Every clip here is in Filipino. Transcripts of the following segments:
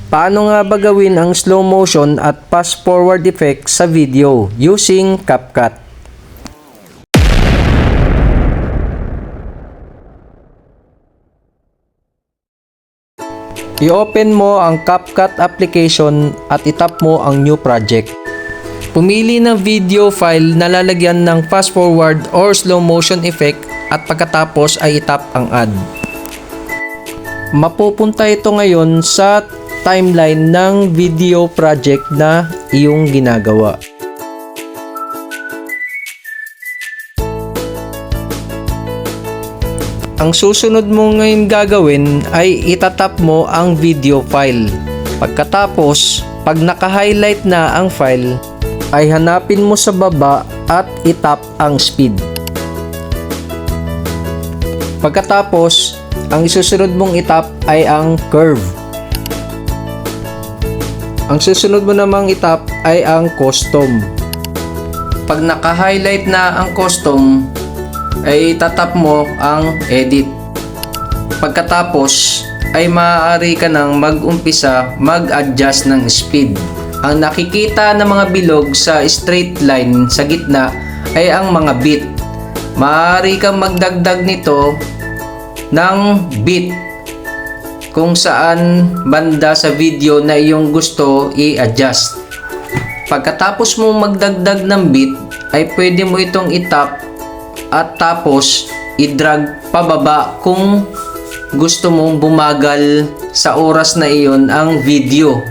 Paano nga ba gawin ang slow motion at fast forward effect sa video using CapCut? I-open mo ang CapCut application at itap mo ang new project. Pumili ng video file na lalagyan ng fast forward or slow motion effect at pagkatapos ay itap ang add. Mapupunta ito ngayon sa timeline ng video project na iyong ginagawa. Ang susunod mo ngayon gagawin ay itatap mo ang video file. Pagkatapos, pag naka-highlight na ang file, ay hanapin mo sa baba at itap ang speed. Pagkatapos, ang isusunod mong itap ay ang curve. Ang susunod mo namang itap ay ang custom. Pag naka-highlight na ang custom, ay tatap mo ang edit. Pagkatapos ay maaari ka nang mag-umpisa mag-adjust ng speed. Ang nakikita na mga bilog sa straight line sa gitna ay ang mga bit. Maaari kang magdagdag nito ng bit kung saan banda sa video na iyong gusto i-adjust. Pagkatapos mo magdagdag ng bit ay pwede mo itong itap at tapos i-drag pababa kung gusto mong bumagal sa oras na iyon ang video.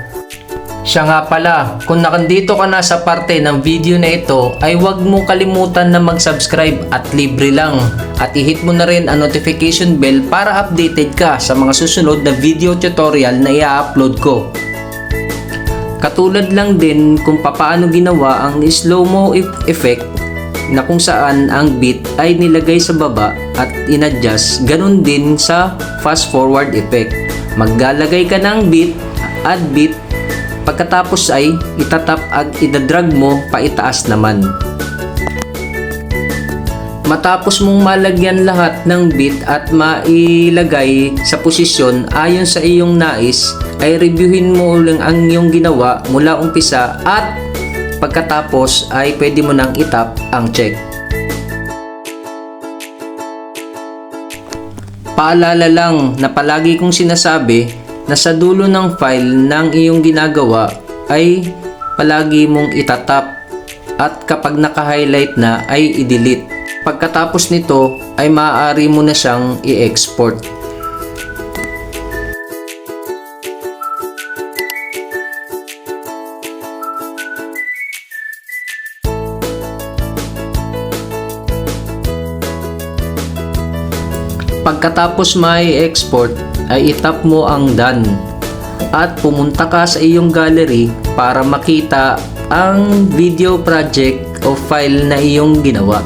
Siya nga pala, kung nakandito ka na sa parte ng video na ito ay huwag mo kalimutan na mag-subscribe at libre lang. At i-hit mo na rin ang notification bell para updated ka sa mga susunod na video tutorial na i-upload ko. Katulad lang din kung paano ginawa ang slow-mo effect na kung saan ang bit ay nilagay sa baba at in-adjust, ganun din sa fast forward effect. Maglalagay ka ng bit, add bit, pagkatapos ay itatap at idadrag mo paitaas naman. Matapos mong malagyan lahat ng bit at mailagay sa posisyon ayon sa iyong nais, ay reviewin mo ulit ang iyong ginawa mula umpisa at pagkatapos ay pwede mo nang itap ang check. Paalala lang na palagi kong sinasabi na sa dulo ng file ng iyong ginagawa ay palagi mong itatap at kapag naka-highlight na ay i-delete. Pagkatapos nito ay maaari mo na siyang i-export. Pagkatapos may export ay itap mo ang done at pumunta ka sa iyong gallery para makita ang video project o file na iyong ginawa.